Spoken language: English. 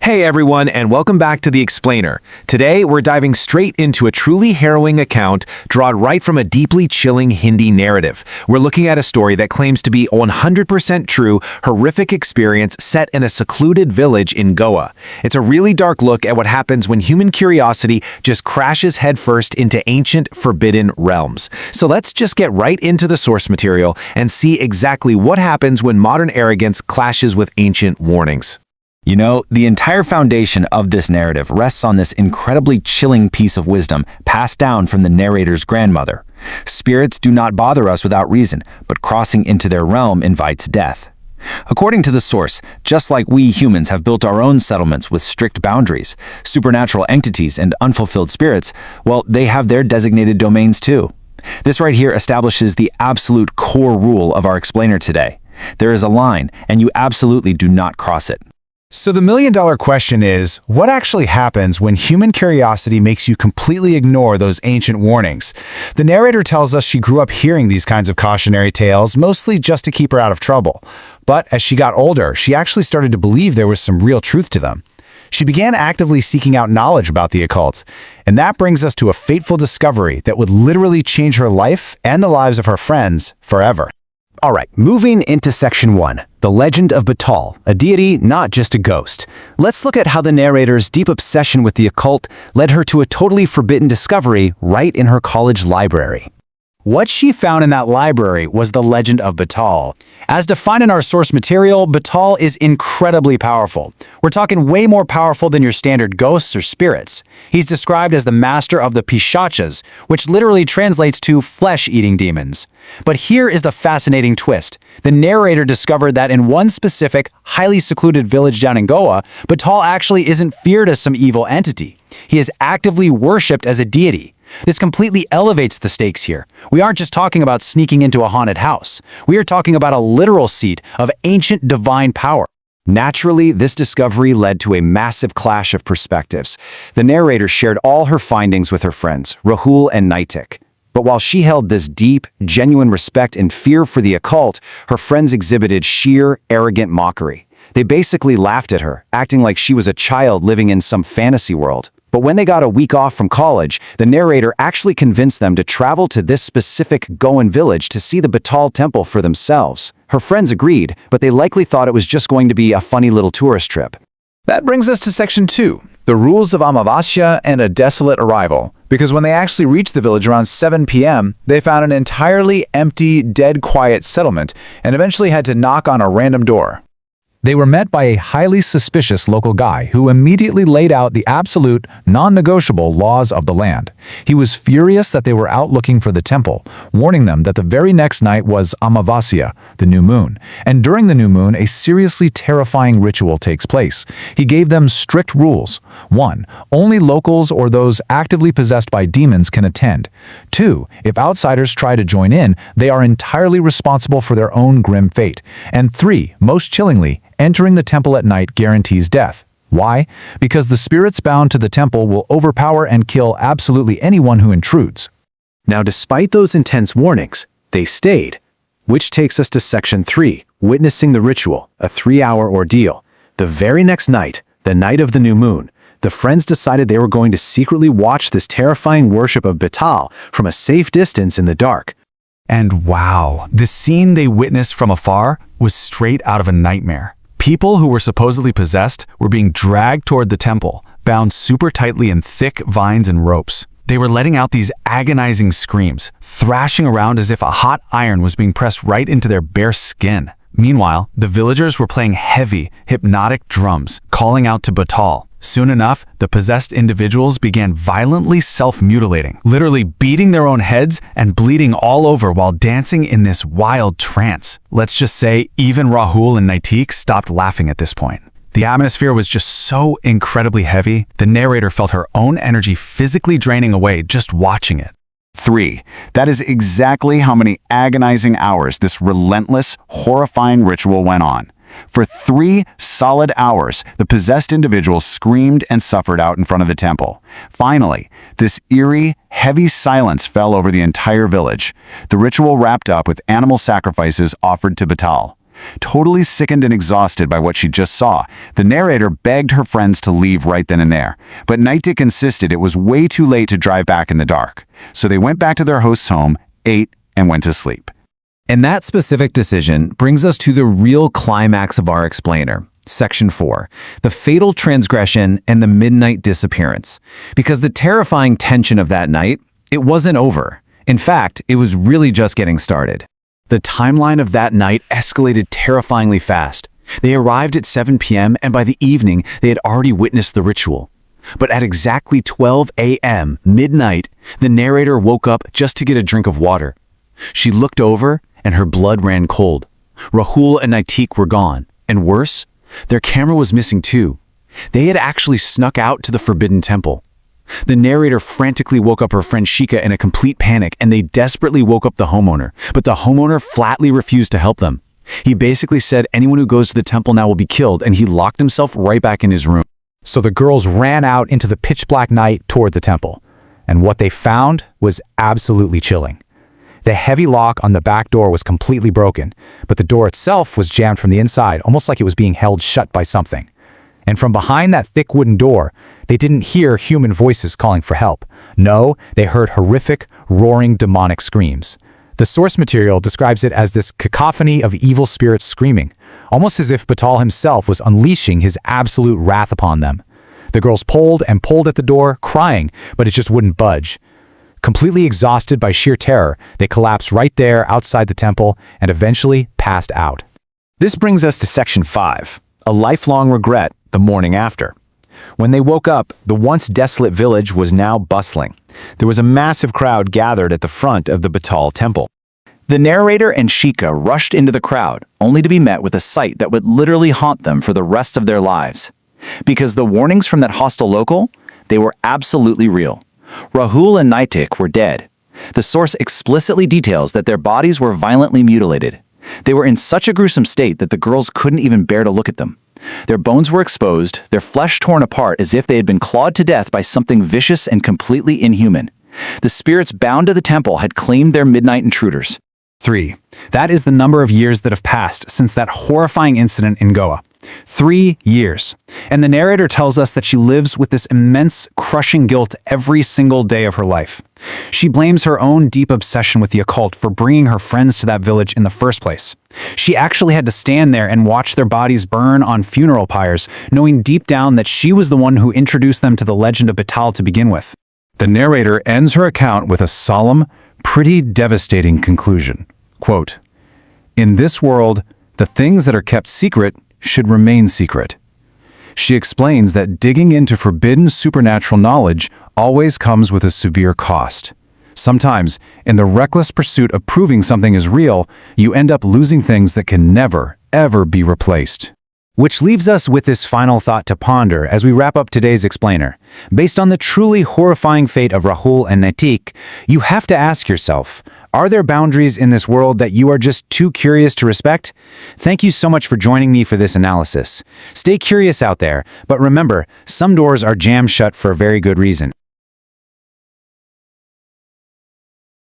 Hey everyone, and welcome back to The Explainer. Today, we're diving straight into a truly harrowing account drawn right from a deeply chilling Hindi narrative. We're looking at a story that claims to be 100% true, horrific experience set in a secluded village in Goa. It's a really dark look at what happens when human curiosity just crashes headfirst into ancient, forbidden realms. So let's just get right into the source material and see exactly what happens when modern arrogance clashes with ancient warnings. You know, the entire foundation of this narrative rests on this incredibly chilling piece of wisdom passed down from the narrator's grandmother. Spirits do not bother us without reason, but crossing into their realm invites death. According to the source, just like we humans have built our own settlements with strict boundaries, supernatural entities and unfulfilled spirits, well, they have their designated domains too. This right here establishes the absolute core rule of our explainer today. There is a line, and you absolutely do not cross it. So the million-dollar question is, what actually happens when human curiosity makes you completely ignore those ancient warnings? The narrator tells us she grew up hearing these kinds of cautionary tales, mostly just to keep her out of trouble. But as she got older, she actually started to believe there was some real truth to them. She began actively seeking out knowledge about the occult. And that brings us to a fateful discovery that would literally change her life and the lives of her friends forever. All right, moving into Section 1, the legend of Betaal, a deity, not just a ghost. Let's look at how the narrator's deep obsession with the occult led her to a totally forbidden discovery right in her college library. What she found in that library was the legend of Betaal. As defined in our source material, Betaal is incredibly powerful. We're talking way more powerful than your standard ghosts or spirits. He's described as the master of the Pishachas, which literally translates to flesh-eating demons. But here is the fascinating twist. The narrator discovered that in one specific, highly secluded village down in Goa, Betaal actually isn't feared as some evil entity. He is actively worshipped as a deity. This completely elevates the stakes here. We aren't just talking about sneaking into a haunted house. We are talking about a literal seat of ancient divine power. Naturally, this discovery led to a massive clash of perspectives. The narrator shared all her findings with her friends, Rahul and Naitik. But while she held this deep, genuine respect and fear for the occult, her friends exhibited sheer, arrogant mockery. They basically laughed at her, acting like she was a child living in some fantasy world. But when they got a week off from college, the narrator actually convinced them to travel to this specific Goan village to see the Betaal temple for themselves. Her friends agreed, but they likely thought it was just going to be a funny little tourist trip. That brings us to Section 2, the rules of Amavasya and a desolate arrival. Because when they actually reached the village around 7 p.m., they found an entirely empty, dead quiet settlement and eventually had to knock on a random door. They were met by a highly suspicious local guy who immediately laid out the absolute, non-negotiable laws of the land. He was furious that they were out looking for the temple, warning them that the very next night was Amavasya, the new moon, and during the new moon, a seriously terrifying ritual takes place. He gave them strict rules. 1. Only locals or those actively possessed by demons can attend. 2. If outsiders try to join in, they are entirely responsible for their own grim fate. And 3. Most chillingly, entering the temple at night guarantees death. Why? Because the spirits bound to the temple will overpower and kill absolutely anyone who intrudes. Now, despite those intense warnings, they stayed. Which takes us to Section 3, witnessing the ritual, a 3-hour ordeal. The very next night, the night of the new moon, the friends decided they were going to secretly watch this terrifying worship of Betaal from a safe distance in the dark. And wow, the scene they witnessed from afar was straight out of a nightmare. People who were supposedly possessed were being dragged toward the temple, bound super tightly in thick vines and ropes. They were letting out these agonizing screams, thrashing around as if a hot iron was being pressed right into their bare skin. Meanwhile, the villagers were playing heavy, hypnotic drums, calling out to Betaal. Soon enough, the possessed individuals began violently self-mutilating, literally beating their own heads and bleeding all over while dancing in this wild trance. Let's just say even Rahul and Naitik stopped laughing at this point. The atmosphere was just so incredibly heavy, the narrator felt her own energy physically draining away just watching it. 3. That is exactly how many agonizing hours this relentless, horrifying ritual went on. For 3 solid hours, the possessed individuals screamed and suffered out in front of the temple. Finally, this eerie, heavy silence fell over the entire village. The ritual wrapped up with animal sacrifices offered to Betaal. Totally sickened and exhausted by what she just saw, the narrator begged her friends to leave right then and there. But Nightick insisted it was way too late to drive back in the dark. So they went back to their host's home, ate, and went to sleep. And that specific decision brings us to the real climax of our explainer, Section 4, the fatal transgression and the midnight disappearance. Because the terrifying tension of that night, it wasn't over. In fact, it was really just getting started. The timeline of that night escalated terrifyingly fast. They arrived at 7 p.m. and by the evening, they had already witnessed the ritual. But at exactly 12 a.m., midnight, the narrator woke up just to get a drink of water. She looked over and her blood ran cold. Rahul and Nightick were gone. And worse, their camera was missing too. They had actually snuck out to the Forbidden Temple. The narrator frantically woke up her friend Shika in a complete panic, and they desperately woke up the homeowner. But the homeowner flatly refused to help them. He basically said anyone who goes to the temple now will be killed, and he locked himself right back in his room. So the girls ran out into the pitch-black night toward the temple. And what they found was absolutely chilling. The heavy lock on the back door was completely broken, but the door itself was jammed from the inside, almost like it was being held shut by something. And from behind that thick wooden door, they didn't hear human voices calling for help. No, they heard horrific, roaring demonic screams. The source material describes it as this cacophony of evil spirits screaming, almost as if Betaal himself was unleashing his absolute wrath upon them. The girls pulled and pulled at the door, crying, but it just wouldn't budge. Completely exhausted by sheer terror, they collapsed right there outside the temple and eventually passed out. This brings us to Section 5, a lifelong regret the morning after. When they woke up, the once desolate village was now bustling. There was a massive crowd gathered at the front of the Betaal temple. The narrator and Shika rushed into the crowd, only to be met with a sight that would literally haunt them for the rest of their lives. Because the warnings from that hostile local, they were absolutely real. Rahul and Nightick were dead. The source explicitly details that their bodies were violently mutilated. They were in such a gruesome state that the girls couldn't even bear to look at them. Their bones were exposed, their flesh torn apart as if they had been clawed to death by something vicious and completely inhuman. The spirits bound to the temple had claimed their midnight intruders. 3. That is the number of years that have passed since that horrifying incident in Goa. 3 years. And the narrator tells us that she lives with this immense, crushing guilt every single day of her life. She blames her own deep obsession with the occult for bringing her friends to that village in the first place. She actually had to stand there and watch their bodies burn on funeral pyres, knowing deep down that she was the one who introduced them to the legend of Betaal to begin with. The narrator ends her account with a solemn, pretty devastating conclusion. Quote, "In this world, the things that are kept secret should remain secret." She explains that digging into forbidden supernatural knowledge always comes with a severe cost. Sometimes, in the reckless pursuit of proving something is real, you end up losing things that can never, ever be replaced. Which leaves us with this final thought to ponder as we wrap up today's explainer. Based on the truly horrifying fate of Rahul and Nightick, you have to ask yourself, are there boundaries in this world that you are just too curious to respect? Thank you so much for joining me for this analysis. Stay curious out there, but remember, some doors are jammed shut for a very good reason.